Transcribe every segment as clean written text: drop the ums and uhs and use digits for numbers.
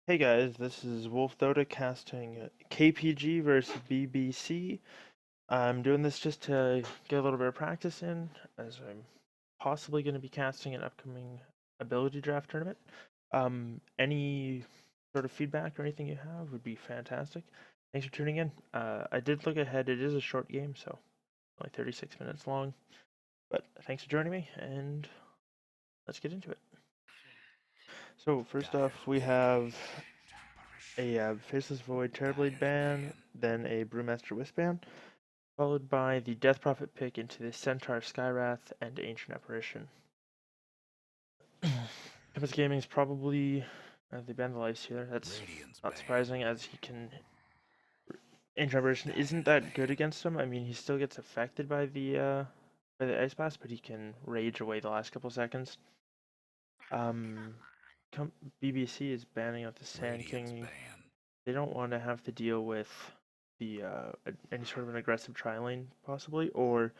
Hey guys, this is Wolf Dota casting KPG versus BBC. I'm doing this just to get a little bit of practice in, as I'm possibly going to be casting an upcoming ability draft tournament. Any sort of feedback or anything you have would be fantastic. Thanks for tuning in. I did look ahead, it is a short game, so only 36 minutes long. But thanks for joining me, and let's get into it. So, first off, we have a Faceless Void Terrorblade ban, then a Brewmaster Wisp ban, followed by the Death Prophet pick into the Centaur Skywrath and Ancient Apparition. Compass Gaming's probably they banned the Life Stealer. That's not surprising, as he can. Ancient Apparition isn't that good against him. I mean, he still gets affected by the Ice Blast, but he can rage away the last couple seconds. Um, BBC is banning out the Sand King. They don't want to have to deal with the any sort of an aggressive tri lane possibly, or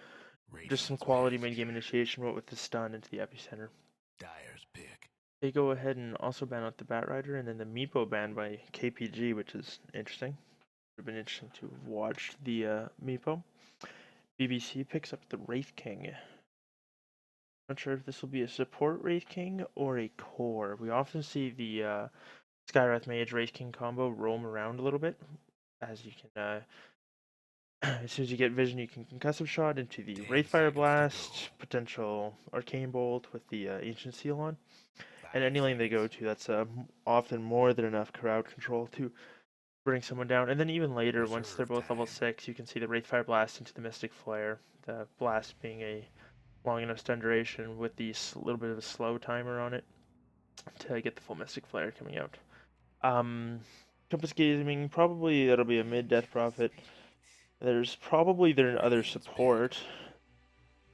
just some quality mid game initiation, but with the stun into the epicenter. They go ahead and also ban out the Bat Rider, and then the Meepo ban by KPG, which is interesting. It would have been interesting to have watched the Meepo. BBC picks up the Wraith King. Not sure if this will be a support Wraith King or a core. We often see the Skywrath Mage Wraith King combo roam around a little bit, as you can as soon as you get vision, you can concussive shot into the Wraithfire Blast, potential Arcane Bolt with the Ancient Seal on, and any lane they go to, that's often more than enough crowd control to bring someone down. And then even later, once they're both level 6, you can see the Wraithfire Blast into the Mystic Flare, the blast being a long enough stun duration with the little bit of a slow timer on it to get the full Mystic Flare coming out. Compass Gaming, probably that'll be a mid Death Prophet. There's probably their other support.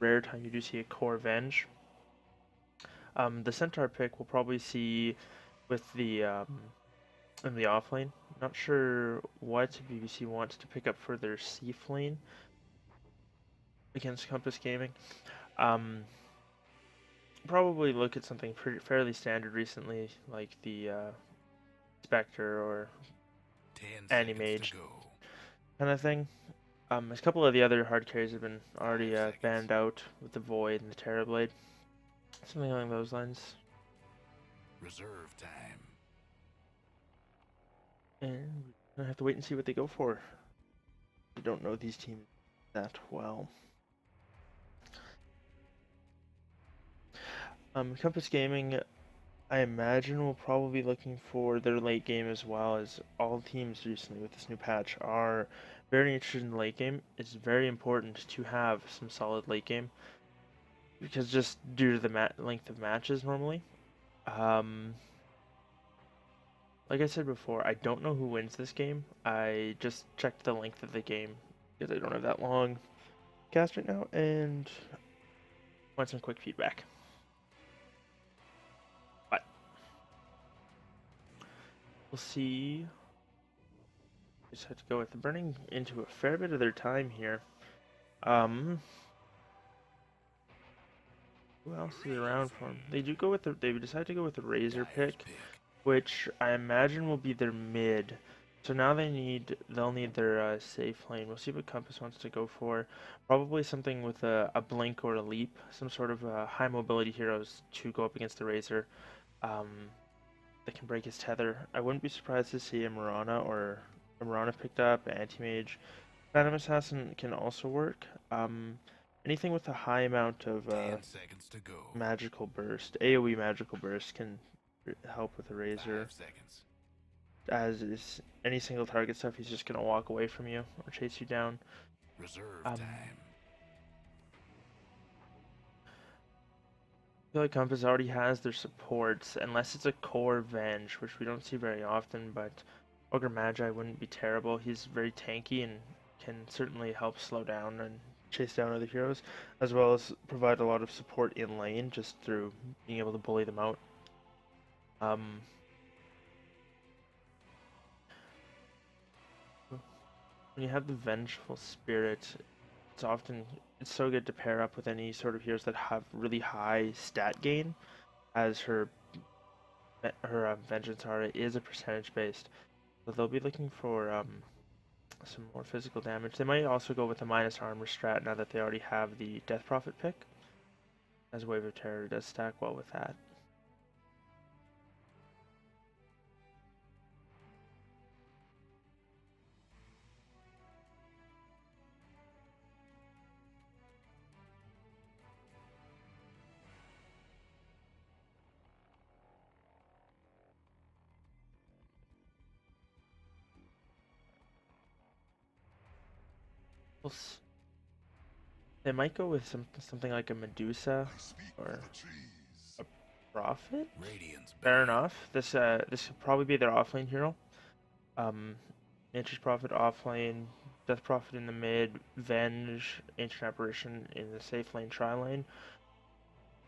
Rare time you do see a core Venge. The Centaur pick we'll probably see with the in the off lane. Not sure what BBC wants to pick up for their Seaf lane against Compass Gaming. Um, Probably look at something fairly standard recently, like the Spectre or Animage kind of thing. A couple of the other hard carries have been already banned out with the Void and the Terrorblade. Something along those lines. Reserve time. And we're gonna have to wait and see what they go for. We don't know these teams that well. Compass Gaming, I imagine, will probably be looking for their late game as well, as all teams recently with this new patch are very interested in the late game. It's very important to have some solid late game, because just due to the length of matches normally. Um, like I said before, I don't know who wins this game. I just checked the length of the game because I don't have that long cast right now, and want some quick feedback. But we'll see. Just have to go with burning into a fair bit of their time here. Um, who else is around for them? They do go with they decide to go with the Razor pick, which I imagine will be their mid. So now they'll need their safe lane. We'll see what Compass wants to go for. Probably something with a blink or a leap, some sort of high mobility heroes to go up against the Razor. Um, that can break his tether. I wouldn't be surprised to see a Mirana picked up, Anti-Mage. Phantom Assassin can also work. Anything with a high amount of 10 seconds to go. magical burst, AoE magical burst can help with the Razor. 5 seconds. As is any single target stuff, he's just gonna walk away from you or chase you down. Reserve I time. feel like Compass already has their supports, unless it's a core Venge, which we don't see very often, but Ogre Magi wouldn't be terrible. He's very tanky and can certainly help slow down and chase down other heroes, as well as provide a lot of support in lane just through being able to bully them out. Um, when you have the Vengeful Spirit, it's so good to pair up with any sort of heroes that have really high stat gain, as her Vengeance Aura is a percentage based, so they'll be looking for some more physical damage. They might also go with a minus armor strat now that they already have the Death Prophet pick, as Wave of Terror does stack well with that. They might go with something like a Medusa or a Prophet. Fair enough. This could probably be their offlane hero. Nature's Prophet offlane, Death Prophet in the mid, Venge, Ancient Apparition in the safe lane, tri lane.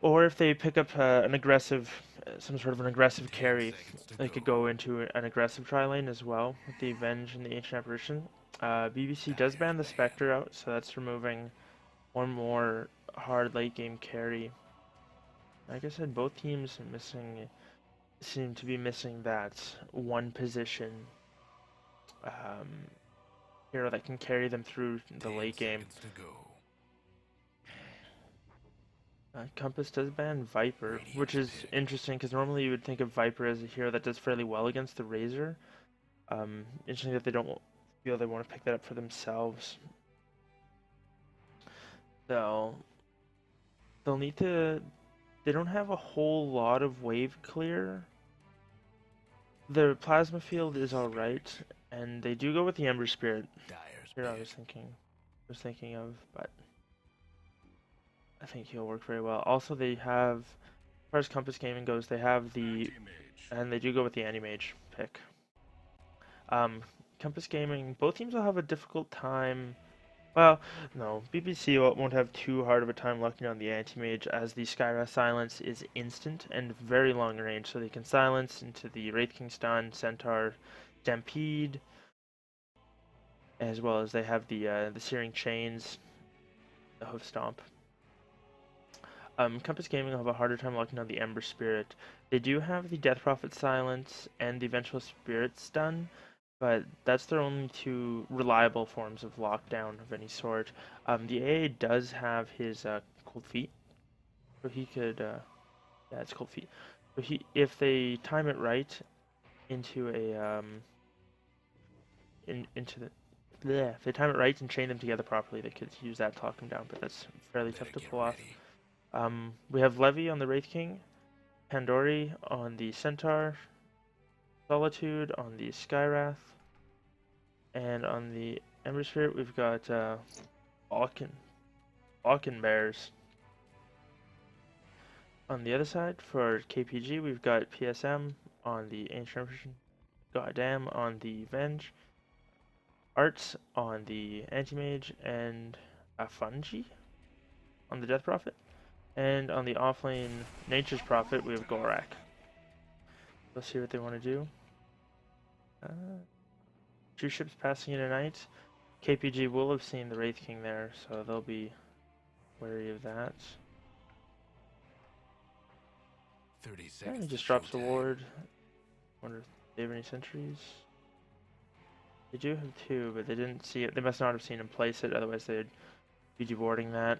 Or if they pick up some sort of an aggressive carry, they could go into an aggressive tri lane as well with the Venge and the Ancient Apparition. BBC does ban the Spectre out, so that's removing one more hard late game carry. Like I said, both teams seem to be missing that one position hero that can carry them through the late game. Compass does ban Viper, which is interesting because normally you would think of Viper as a hero that does fairly well against the Razor. Interesting that they don't feel they want to pick that up for themselves. So they'll need to. They don't have a whole lot of wave clear. The plasma field is alright, and they do go with the Ember Spirit. Here I was thinking of, but I think he'll work very well. Also, they have, as far as Compass Gaming goes, they have and they do go with the Anti-Mage pick. Compass Gaming, both teams will have a difficult time. Well, no, BBC won't have too hard of a time locking on the Anti-Mage as the Skyra silence is instant and very long range, so they can silence into the Wraith King stun, Centaur, Stampede, as well as they have the Searing Chains, the Hoof Stomp. Compass Gaming will have a harder time locking down the Ember Spirit. They do have the Death Prophet silence and the Vengeful Spirit stun, but that's their only two reliable forms of lockdown of any sort. The AA does have his Cold Feet, so he could, yeah, it's Cold Feet. So if they time it right into if they time it right and chain them together properly, they could use that to lock them down. But that's fairly tough to pull off. We have Levy on the Wraith King, Pandori on the Centaur, Solitude on the Skywrath, and on the Ember Spirit we've got Balkan Bears. On the other side, for KPG, we've got PSM on the Ancient Version, Goddamn on the Venge, Arts on the Anti-Mage, and Afungi on the Death Prophet. And on the offlane Nature's Prophet, we have Gorak. Let's see what they want to do. Two ships passing in a night. KPG will have seen the Wraith King there, so they'll be wary of that. 30 And seconds. he just drops a ward. Wonder if they have any sentries. They do have two, but they didn't see it. They must not have seen him place it, otherwise they'd be deboarding that.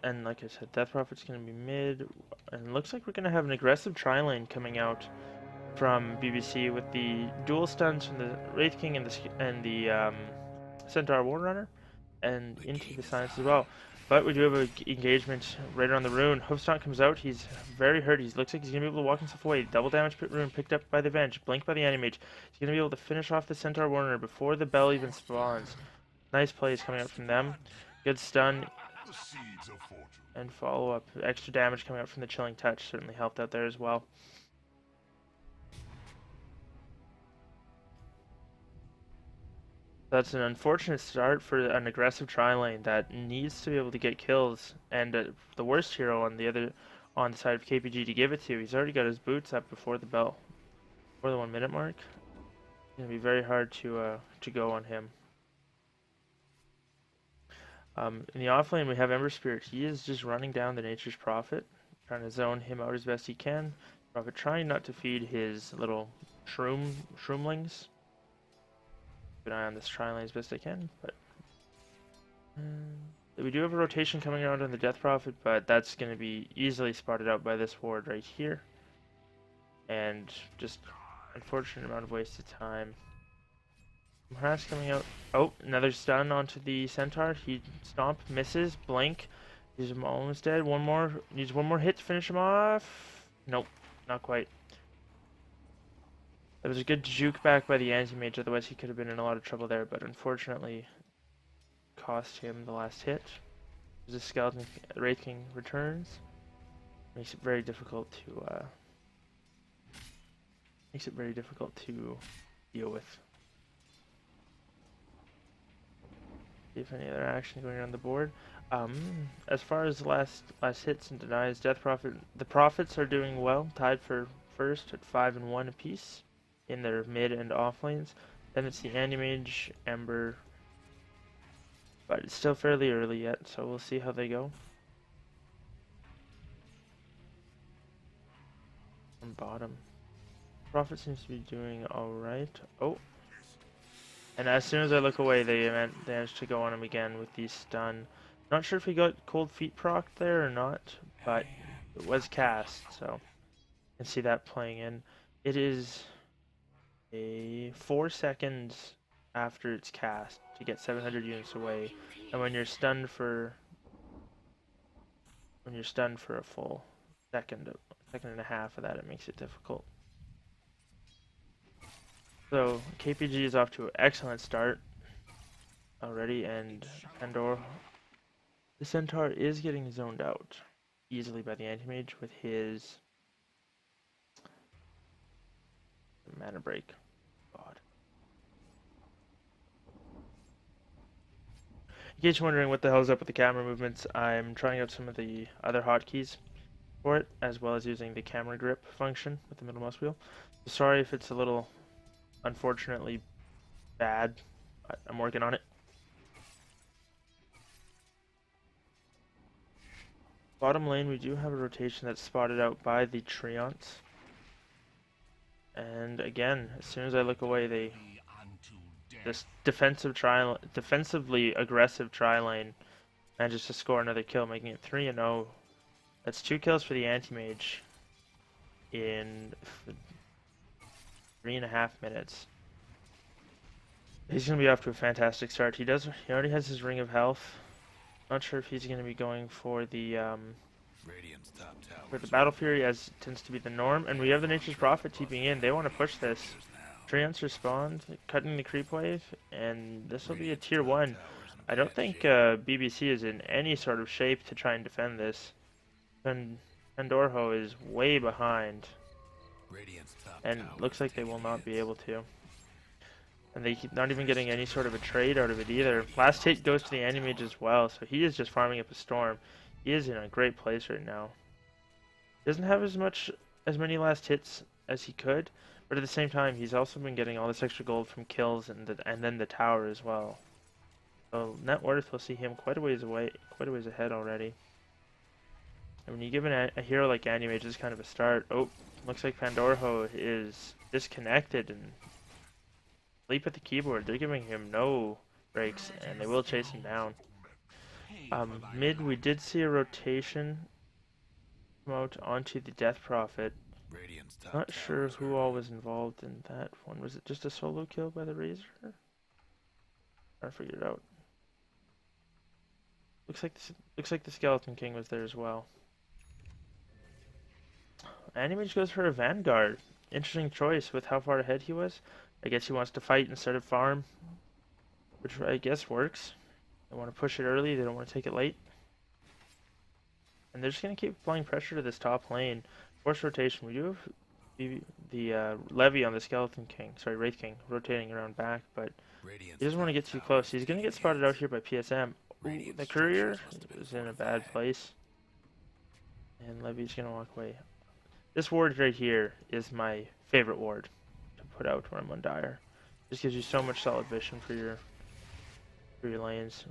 And like I said, Death Prophet's going to be mid, and looks like we're going to have an aggressive tri-lane coming out from BBC with the dual stuns from the Wraith King and the Centaur War Runner, and into the Silence as well. But we do have an engagement right around the rune. Hoofstomp comes out. He's very hurt. He looks like he's going to be able to walk himself away. Double damage rune picked up by the Venge. Blinked by the Anti-Mage. He's going to be able to finish off the Centaur War Runner before the bell even spawns. Nice plays coming out from them. Good stun. And follow up. Extra damage coming out from the Chilling Touch certainly helped out there as well. That's an unfortunate start for an aggressive tri-lane that needs to be able to get kills, and the worst hero on the side of KPG to give it to. He's already got his boots up before the bell, before the 1 minute mark. It's gonna be very hard to go on him. In the offlane, we have Ember Spirit. He is just running down the Nature's Prophet, trying to zone him out as best he can. Prophet trying not to feed his little shroomlings. Keep an eye on this tri-lane as best I can, but we do have a rotation coming around on the Death Prophet, but that's going to be easily spotted out by this ward right here. And just unfortunate amount of wasted time. Harass coming out. Oh, another stun onto the Centaur. He stomp, misses, blink. He's almost dead. One more. Needs one more hit to finish him off. Nope, not quite. That was a good juke back by the anti-mage, otherwise he could have been in a lot of trouble there, but unfortunately cost him the last hit. The skeleton Wraith King returns. Makes it very difficult to deal with. See if any other action going on the board. As far as the last hits and denies, Death Prophet, the Prophets are doing well, tied for first at 5 and 1 apiece in their mid and off lanes. Then it's the Anti-Mage, Ember, but it's still fairly early yet, so we'll see how they go. On bottom, Prophet seems to be doing alright. Oh, and as soon as I look away, they managed to go on him again with the stun. Not sure if he got cold feet proc there or not, but it was cast, so you can see that playing in. It is a 4 seconds after it's cast to get 700 units away, and when you're stunned for a full second and a half of that, it makes it difficult. So KPG is off to an excellent start already, and Pandora, the Centaur, is getting zoned out easily by the Anti-Mage with his mana break. God. In case you're wondering what the hell is up with the camera movements, I'm trying out some of the other hotkeys for it, as well as using the camera grip function with the middle mouse wheel. So sorry if it's a little unfortunately bad, but I'm working on it. Bottom lane, we do have a rotation that's spotted out by the Treants. And again, as soon as I look away, this defensively aggressive tri-lane manages to score another kill, making it 3-0. That's 2 kills for the Anti-Mage in 3.5 minutes. He's going to be off to a fantastic start. He already has his Ring of Health. Not sure if he's going to be going for the Battle Fury, as tends to be the norm. And we have the Nature's Prophet TPing in. They want to push this. Treants respond, cutting the creep wave, and this will be a tier 1. I don't think BBC is in any sort of shape to try and defend this. Pandorho is way behind, and looks like they will not be able to. And they keep not even getting any sort of a trade out of it either. Last hit goes to the Anti-Mage as well, so he is just farming up a storm. He is in a great place right now. Doesn't have as many last hits as he could, but at the same time, he's also been getting all this extra gold from kills and then the tower as well. So net worth, we'll see him quite a ways ahead already. And when you give a hero like Anti-Mage, this is kind of a start. Oh, looks like Pandorho is disconnected and sleep at the keyboard. They're giving him no breaks, and they will chase him down. Mid, we did see a rotation come out onto the Death Prophet. Not sure who all was involved in that one. Was it just a solo kill by the Razor? I figured it out. Looks like the Skeleton King was there as well. Anti-Mage goes for a Vanguard. Interesting choice with how far ahead he was. I guess he wants to fight instead of farm, which I guess works. They want to push it early, they don't want to take it late. And they're just going to keep applying pressure to this top lane. Force rotation, we do have the Levy on the Skeleton King, sorry, Wraith King, rotating around back, but he doesn't want to get too close. He's going to get spotted out here by PSM. Ooh, the Courier is in a bad place. And Levy's going to walk away. This ward right here is my favorite ward to put out when I'm on Dire. Just gives you so much solid vision for your lanes.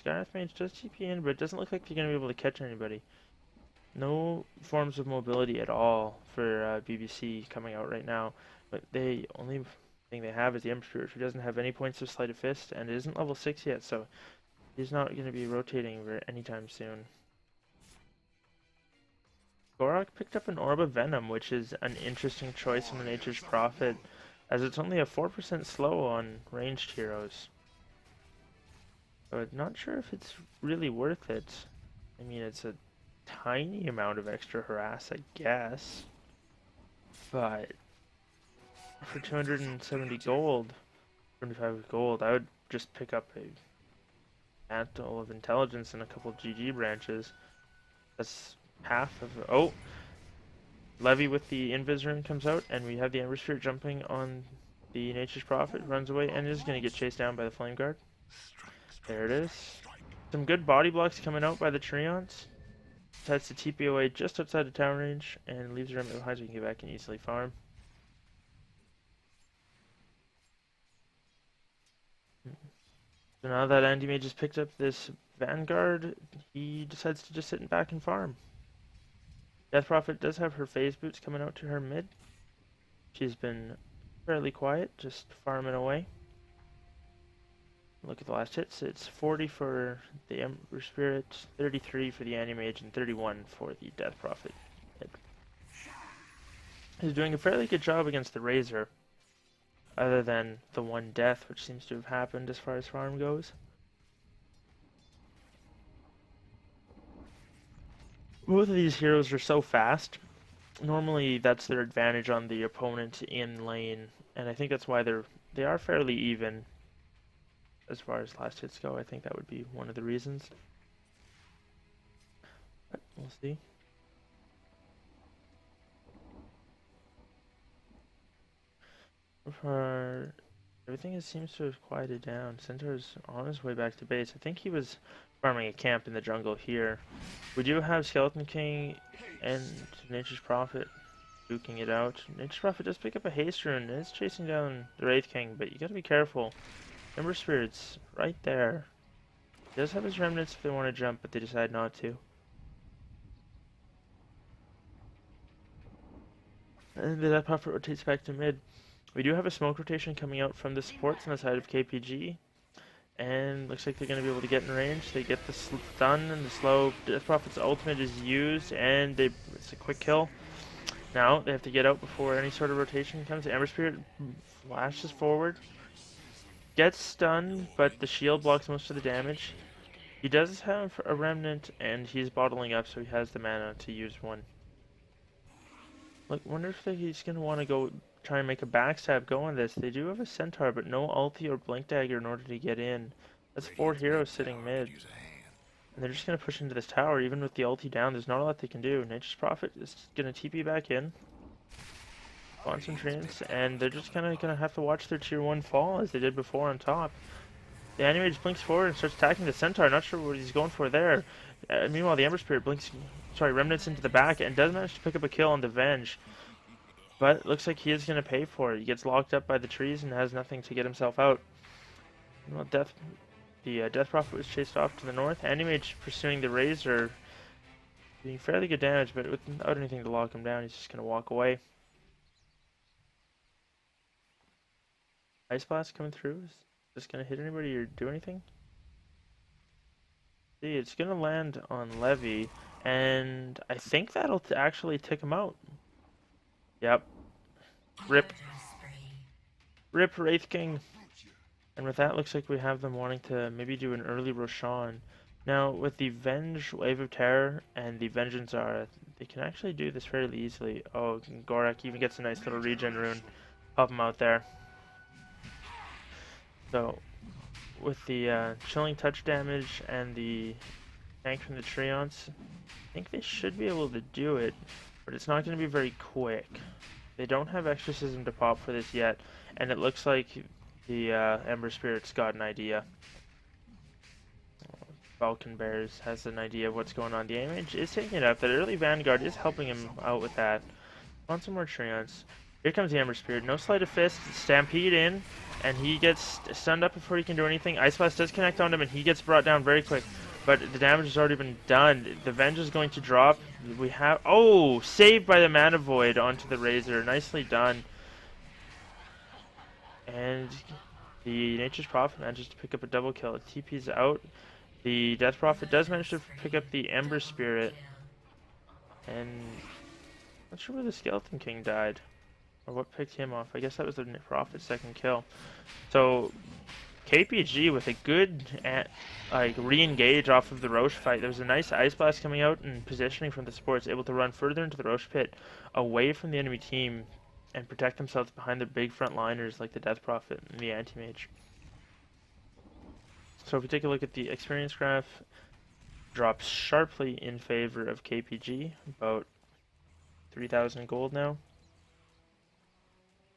Skyrath Mage does TP in, but it doesn't look like they're going to be able to catch anybody. No forms of mobility at all for BBC coming out right now. But the only thing they have is the Ember Spirit, who doesn't have any points of Sleight of Fist and isn't level 6 yet, so he's not going to be rotating anytime soon. Gorak picked up an Orb of Venom, which is an interesting choice in the Nature's Prophet, as it's only a 4% slow on ranged heroes. But not sure if it's really worth it. I mean, it's a tiny amount of extra harass, I guess. But for 270 gold, 25 gold, I would just pick up a Mantle of Intelligence and a couple GG branches. That's half of... Oh! Levy with the Invis Rune comes out, and we have the Ember Spirit jumping on the Nature's Prophet, runs away, and is going to get chased down by the Flame Guard. There it is. Some good body blocks coming out by the Treants. Decides to TP away just outside the town range, and leaves the remnant behind so we can get back and easily farm. So now that Andy Mage has picked up this Vanguard, he decides to just sit back and farm. Death Prophet does have her phase boots coming out to her mid. She's been fairly quiet, just farming away. Look at the last hits. It's 40 for the Ember Spirit, 33 for the Andy Mage, and 31 for the Death Prophet. He's doing a fairly good job against the Razor, other than the one death, which seems to have happened as far as farm goes. Both of these heroes are so fast. Normally, that's their advantage on the opponent in lane, and I think that's why they are fairly even as far as last hits go. I think that would be one of the reasons. But we'll see. Everything seems to have quieted down. Centaur's on his way back to base. I think he was farming a camp in the jungle here. We do have Skeleton King and Nature's Prophet duking it out. Nature's Prophet does pick up a haste rune and is chasing down the Wraith King, but you gotta be careful. Ember Spirit's right there. He does have his remnants if they want to jump, but they decide not to. And the Death Prophet rotates back to mid. We do have a smoke rotation coming out from the supports on the side of KPG. And looks like they're going to be able to get in range. They get the stun and the slow. Death Prophet's ultimate is used, and it's a quick kill. Now they have to get out before any sort of rotation comes. The Ember Spirit flashes forward. Gets stunned, but the shield blocks most of the damage. He does have a remnant, and he's bottling up, so he has the mana to use one. Look, wonder if he's going to want to go try and make a backstab go on this. They do have a Centaur, but no ulti or Blink Dagger in order to get in. That's 4 heroes sitting mid. And they're just going to push into this tower. Even with the ulti down, there's not a lot they can do. Nature's Prophet is going to TP back in. Concentrates, and they're just kind of going to have to watch their tier 1 fall as they did before on top. The Andy Mage blinks forward and starts attacking the Centaur. Not sure what he's going for there. Meanwhile, the Ember Spirit remnants into the back and does manage to pick up a kill on the Venge. But it looks like he is going to pay for it. He gets locked up by the trees and has nothing to get himself out. Well, the Death Prophet was chased off to the north. Andy Mage pursuing the Razor, doing fairly good damage, but without anything to lock him down, he's just going to walk away. Ice Blast coming through. Is this going to hit anybody or do anything? See, it's going to land on Levy, and I think that'll actually tick him out. Yep. Rip. Rip Wraith King. And with that, looks like we have them wanting to maybe do an early Roshan. Now, with the Venge, Wave of Terror, and the Vengeance Aura, they can actually do this fairly easily. Oh, Gorak even gets a nice little regen rune. Pop him out there. So, with the Chilling Touch damage and the tank from the Treants, I think they should be able to do it, but it's not going to be very quick. They don't have Exorcism to pop for this yet, and it looks like the Ember Spirit's got an idea. Falcon Bears has an idea of what's going on. The Image is taking it up. That early Vanguard is helping him out with that. Want some more Treants. Here comes the Ember Spirit. No Sleight of Fist. Stampede in. And he gets stunned up before he can do anything. Ice Blast does connect on him, and he gets brought down very quick. But the damage has already been done. The Venge is going to drop. We have... Oh! Saved by the Mana Void onto the Razor. Nicely done. And the Nature's Prophet manages to pick up a double kill. TP's out. The Death Prophet does manage to pick up the Ember Spirit. And... not sure where the Skeleton King died. Or what picked him off. I guess that was the Prophet's second kill. So, KPG with a good re-engage off of the Roche fight. There was a nice Ice Blast coming out and positioning from the supports, able to run further into the Roche pit, away from the enemy team, and protect themselves behind their big frontliners like the Death Prophet and the Anti-Mage. So if we take a look at the experience graph, drops sharply in favor of KPG, about 3,000 gold now.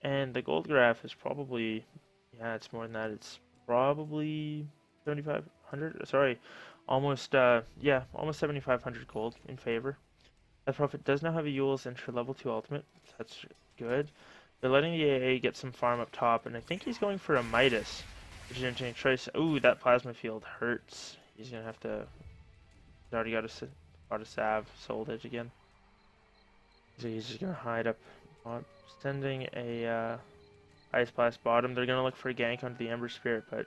And the gold graph is probably, yeah, it's more than that. It's probably 7,500. Sorry, almost, yeah, almost 7,500 gold in favor. That Prophet does now have a Yule's Enter level 2 ultimate. So that's good. They're letting the AA get some farm up top, and I think he's going for a Midas, which is an interesting choice. Ooh, that plasma field hurts. He's gonna have to. He's already got a salve sold edge again. So he's just gonna hide up. Sending a Ice Blast bottom. They're gonna look for a gank onto the Ember Spirit, but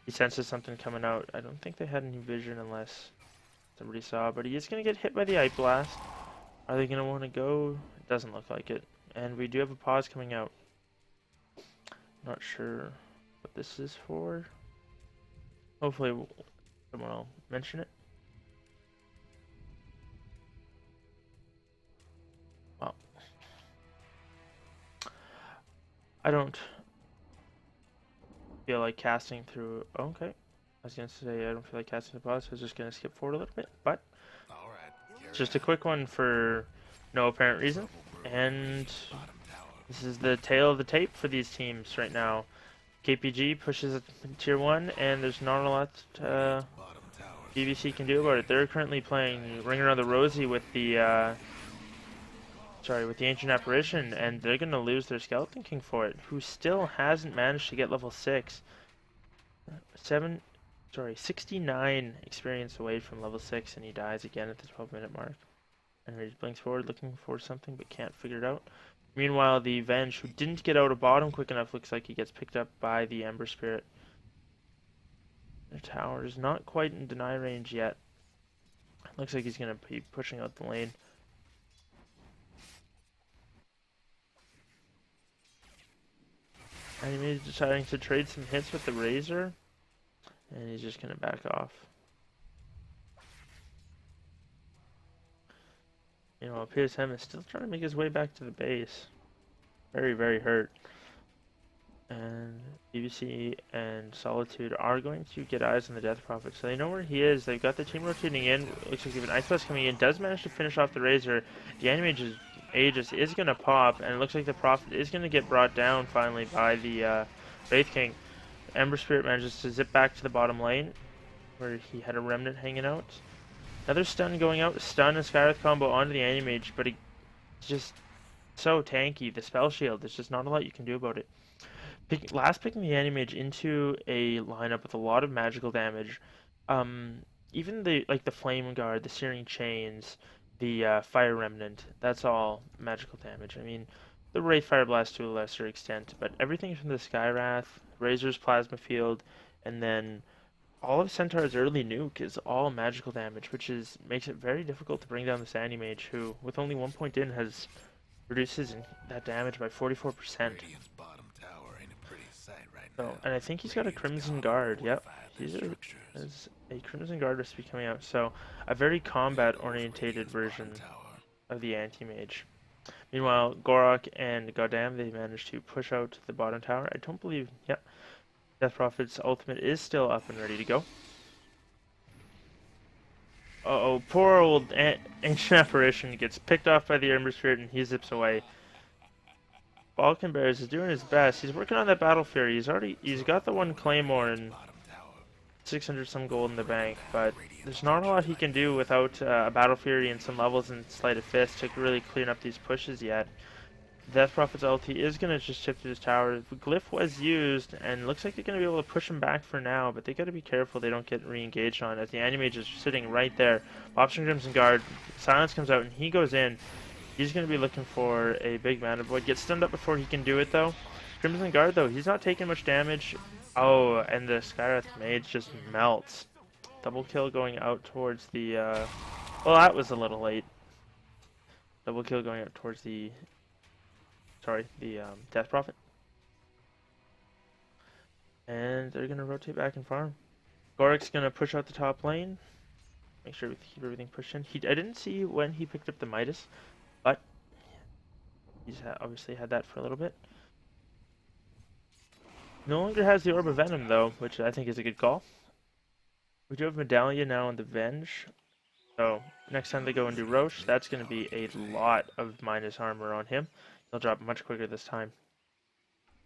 he senses something coming out. I don't think they had any vision unless somebody saw, but he is gonna get hit by the Ice Blast. Are they gonna want to go? It doesn't look like it. And we do have a pause coming out. Not sure what this is for. Hopefully someone will mention it. Well, I don't feel like casting through. Oh, okay. I was gonna say I don't feel like casting the pause, so I was just gonna skip forward a little bit. But just a quick one for no apparent reason. And this is the tail of the tape for these teams right now. KPG pushes it tier 1, and there's not a lot BBC can do about it. They're currently playing Ring Around the Rosie with the with the Ancient Apparition, and they're gonna lose their Skeleton King for it, who still hasn't managed to get level 6. 69 experience away from level 6, and he dies again at the 12-minute mark. And he blinks forward looking for something but can't figure it out. Meanwhile, the Venge, who didn't get out of bottom quick enough, looks like he gets picked up by the Ember Spirit. The tower is not quite in deny range yet. Looks like he's going to be pushing out the lane. And he's deciding to trade some hits with the Razor. And he's just going to back off. Meanwhile, PSM is still trying to make his way back to the base. Very, very hurt. And BBC and Solitude are going to get eyes on the Death Prophet. So they know where he is. They've got the team rotating in. Looks like even Ice Blast coming in. Does manage to finish off the Razor. The Animage Aegis is going to pop. And it looks like the Prophet is going to get brought down finally by the Wraith King. Ember Spirit manages to zip back to the bottom lane, where he had a Remnant hanging out. Another stun going out. Stun and Skywrath combo onto the Animage, but it's just so tanky. The Spell Shield, there's just not a lot you can do about it. Last picking the Animage into a lineup with a lot of magical damage. Even the Flame Guard, the Searing Chains, the Fire Remnant, that's all magical damage. I mean, the Wraith Fire Blast to a lesser extent, but everything from the Skywrath, Razor's Plasma Field, and then all of Centaur's early nuke is all magical damage, which makes it very difficult to bring down the Sandy Mage, who, with only 1 point in, has reduces that damage by 44%. So, and I think he's got a Crimson Guard. Yep, has a Crimson Guard recipe coming out. So, a very combat-orientated version of the Anti-Mage. Meanwhile, Gorok and Goddam, they managed to push out the bottom tower. I don't believe, yep. Death Prophet's ultimate is still up and ready to go. Uh-oh, poor old Ancient Apparition gets picked off by the Ember Spirit and he zips away. Balkan Bears is doing his best. He's working on that Battle Fury. He's got the one Claymore and 600 some gold in the bank, but there's not a lot he can do without a Battle Fury and some levels and Sleight of Fist to really clean up these pushes yet. Death Prophet's ulti is going to just chip through this tower. The glyph was used, and looks like they're going to be able to push him back for now, but they got to be careful they don't get re-engaged on, as the Anti-Mage is sitting right there. Pops from Crimson Guard, Silence comes out, and he goes in. He's going to be looking for a big mana void. Gets stunned up before he can do it, though. Crimson Guard, though, he's not taking much damage. Oh, and the Skywrath Mage just melts. Double kill going out towards the, well, that was a little late. Double kill going out towards the Death Prophet. And they're going to rotate back and farm. Gorik's going to push out the top lane. Make sure we keep everything pushed in. I didn't see when he picked up the Midas, but he's obviously had that for a little bit. No longer has the Orb of Venom, though, which I think is a good call. We do have Medallion now on the Venge. So next time they go and do Roche, that's going to be a lot of minus armor on him. He'll drop much quicker this time.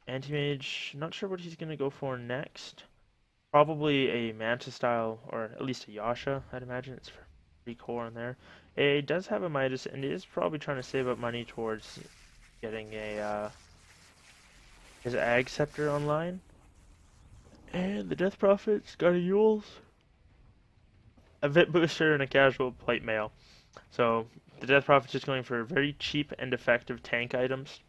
Anti-Mage, not sure what he's going to go for next. Probably a Manta style, or at least a Yasha, I'd imagine. It's free core in there. It does have a Midas, and is probably trying to save up money towards getting a his Ag Scepter online. And the Death Prophet's got a Yules, a Vit Booster, and a casual Plate Mail. So the Death Prophet's just going for very cheap and effective tank items.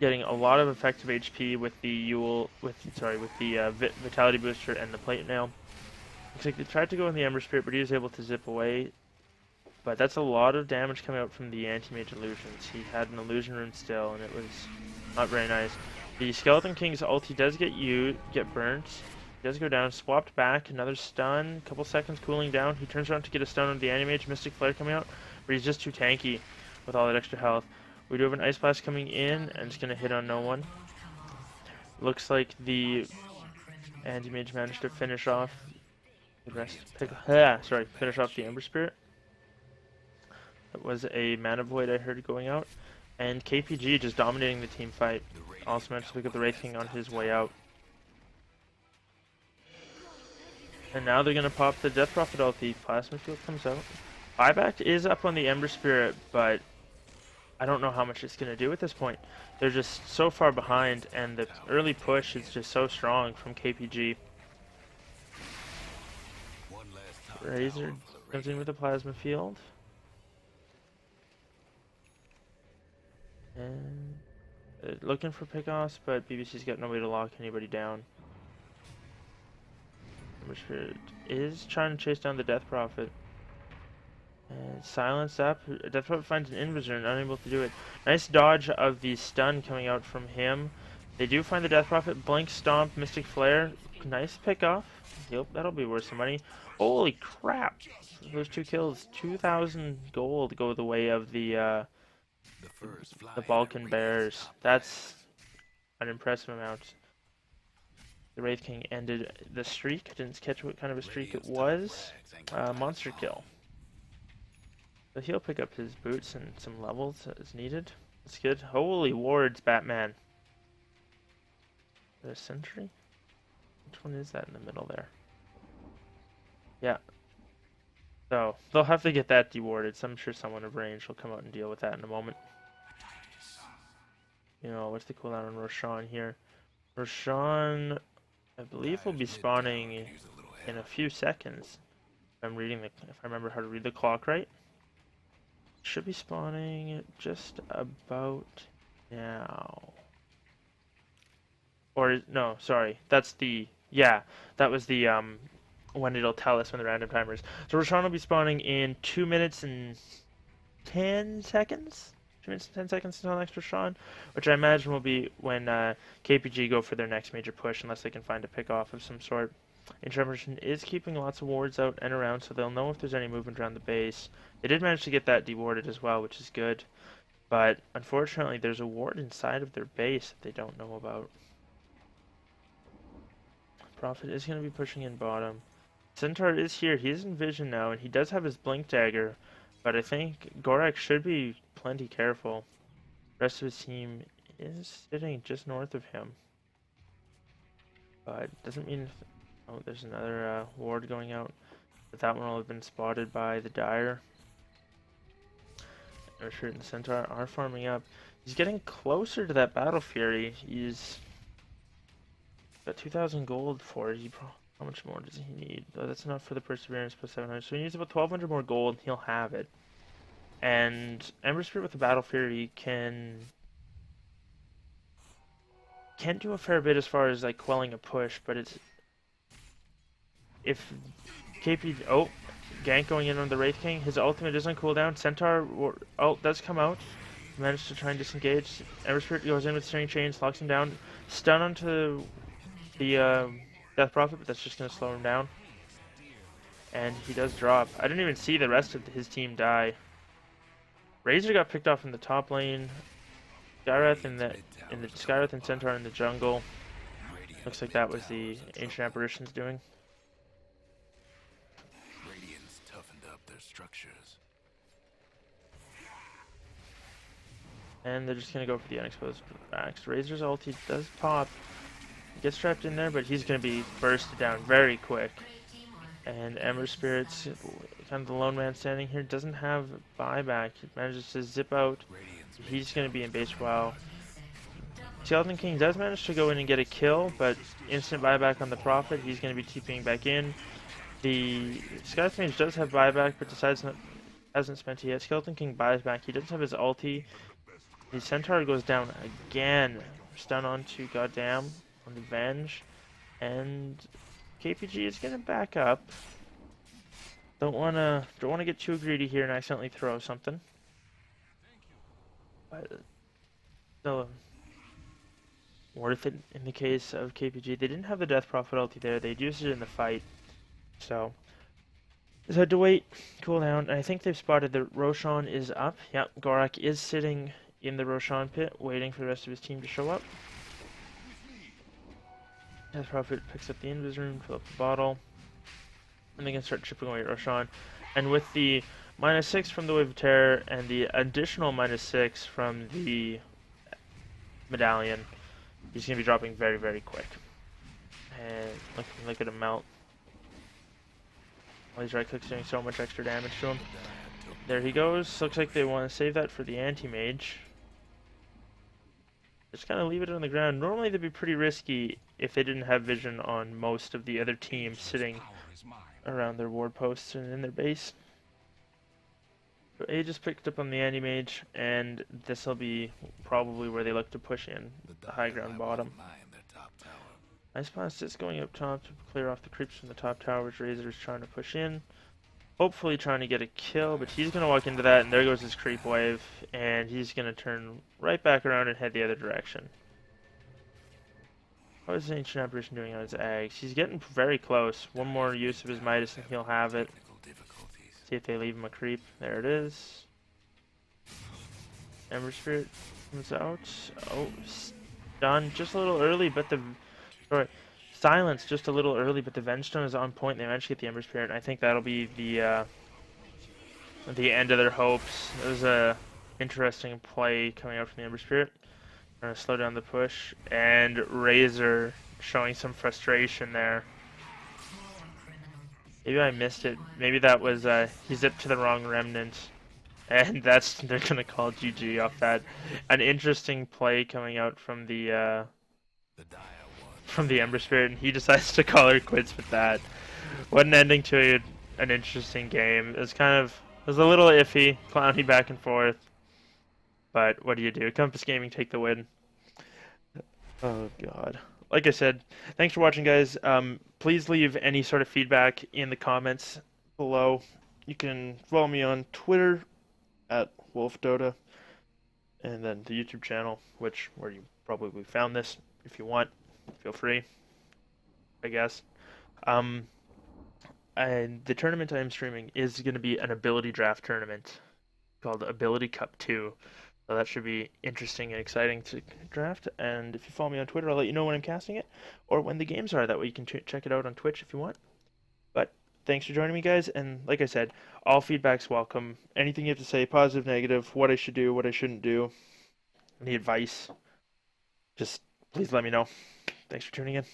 Getting a lot of effective HP with the Vitality Booster and the Plate Nail. Looks like they tried to go in the Ember Spirit, but he was able to zip away. But that's a lot of damage coming out from the Anti-Mage Illusions. He had an Illusion Rune still, and it was not very nice. The Skeleton King's ulti does get burnt. He does go down, swapped back, another stun, couple seconds cooling down. He turns around to get a stun on the Anti-Mage, Mystic Flare coming out, but he's just too tanky with all that extra health. We do have an Ice Blast coming in, and it's going to hit on no one. Looks like the Anti-Mage managed to finish off the rest. Finish off the Ember Spirit. That was a Mana Void I heard going out. And KPG just dominating the team fight. Also managed to pick up the Wraith King on his way out. And now they're going to pop the Death Prophet ulti. Plasma Field comes out. Buyback is up on the Ember Spirit, but I don't know how much it's going to do at this point. They're just so far behind, and the early push is just so strong from KPG. Razor comes in with a Plasma Field. And looking for pickoffs, but BBC's got no way to lock anybody down. Ember Spirit is trying to chase down the Death Prophet. And silence up. Death Prophet finds an Invisor and unable to do it. Nice dodge of the stun coming out from him. They do find the Death Prophet. Blink Stomp, Mystic Flare. Nice pickoff. Yep, that'll be worth some money. Holy crap. Those 2 kills. 2,000 gold go the way of the Balkan Bears. That's an impressive amount. The Wraith King ended the streak. Didn't catch what kind of a streak it was. Monster kill. So he'll pick up his boots and some levels as needed. That's good. Holy wards, Batman. Is there a sentry? Which one is that in the middle there? Yeah. So they'll have to get that dewarded. So I'm sure someone of range will come out and deal with that in a moment. You know, what's the cooldown on Roshan here? Roshan, I believe, will be spawning in a few seconds. If I remember how to read the clock right. Should be spawning just about now. Or, no, sorry. That's the, yeah, that was the, when it'll tell us when the random timer is. So Roshan will be spawning in 2 minutes and 10 seconds? 2 minutes and 10 seconds until next Roshan, which I imagine will be when KPG go for their next major push, unless they can find a pick off of some sort. Interruption is keeping lots of wards out and around, so they'll know if there's any movement around the base. They did manage to get that dewarded as well, which is good. But unfortunately, there's a ward inside of their base that they don't know about. Prophet is going to be pushing in bottom. Centaur is here. He is in vision now, and he does have his Blink Dagger. But I think Gorak should be plenty careful. The rest of his team is sitting just north of him. But doesn't mean... Oh, there's another ward going out. But that one will have been spotted by the Dire. Shirt and Centaur are farming up. He's getting closer to that Battle Fury. He's got 2,000 gold for it. How much more does he need? Oh, that's enough for the Perseverance plus 700. So he needs about 1,200 more gold. He'll have it. And Ember Spirit with the Battle Fury can do a fair bit as far as like quelling a push, but it's if KP gank going in on the Wraith King, his ultimate is on cooldown. Centaur ult does come out. Managed to try and disengage. Ember Spirit goes in with String Chains, locks him down. Stun onto the Death Prophet, but that's just going to slow him down. And he does drop. I didn't even see the rest of his team die. Razor got picked off in the top lane. Skywrath and Centaur in the jungle. Looks like that was the Ancient Apparitions doing. Radiance toughened up their structures. And they're just gonna go for the unexposed backs. Razor's ulti does pop. He gets trapped in there, but he's gonna be bursted down very quick. And Ember Spirit's kind of the lone man standing here, doesn't have buyback. He manages to zip out. He's gonna be in base for a while. Skeleton King does manage to go in and get a kill, but instant buyback on the Prophet. He's going to be TPing back in. The Sky's Mage does have buyback, but hasn't spent it yet. Skeleton King buys back. He does have his ulti. The Centaur goes down again. Stun onto Goddamn on the Venge. And KPG is going to back up. Don't wanna get too greedy here and accidentally throw something. But still worth it in the case of KPG. They didn't have the Death Prophet ulti there. They'd used it in the fight. So just had to wait, cool down. And I think they've spotted that Roshan is up. Yep, Gorak is sitting in the Roshan pit, waiting for the rest of his team to show up. Death Prophet picks up the Invis Rune, fill up the bottle. And they can start chipping away at Roshan. And with the -6 from the Wave of Terror and the additional -6 from the Medallion, he's going to be dropping very, very quick. And look at him melt. All these right clicks doing so much extra damage to him. There he goes. Looks like they want to save that for the anti-mage. Just kind of leave it on the ground. Normally they'd be pretty risky if they didn't have vision on most of the other teams sitting around their ward posts and in their base. But A just picked up on the anti-mage, and this will be probably where they look to push in the high ground bottom. Nice blast is going up top to clear off the creeps from the top tower, which Razor is trying to push in. Hopefully trying to get a kill, but he's going to walk into that, and there goes his creep wave, and he's going to turn right back around and head the other direction. What is the Ancient Apparition doing on his Ags? He's getting very close. One more use of his Midas and he'll have it. See if they leave him a creep. There it is. Ember Spirit comes out. Oh, stun just a little early, but silence just a little early, but the Venge Stone is on point. They managed to get the Ember Spirit, and I think that'll be the end of their hopes. It was a interesting play coming out from the Ember Spirit. Trying to slow down the push, and Razor showing some frustration there. Maybe I missed it. Maybe that was he zipped to the wrong remnant, and they're gonna call GG off that. An interesting play coming out from the Ember Spirit, and he decides to call her quits with that. What an ending to an interesting game. It was a little iffy, clowny back and forth. But what do you do? Compass Gaming take the win. Oh god. Like I said, thanks for watching, guys. Please leave any sort of feedback in the comments below. You can follow me on Twitter at WolfDota, and then the YouTube channel, where you probably found this. If you want, feel free, I guess. And the tournament I am streaming is going to be an ability draft tournament called Ability Cup 2. So that should be interesting and exciting to draft. And if you follow me on Twitter, I'll let you know when I'm casting it or when the games are. That way you can check it out on Twitch if you want. But thanks for joining me, guys. And like I said, all feedback's welcome. Anything you have to say, positive, negative, what I should do, what I shouldn't do, any advice, just please let me know. Thanks for tuning in.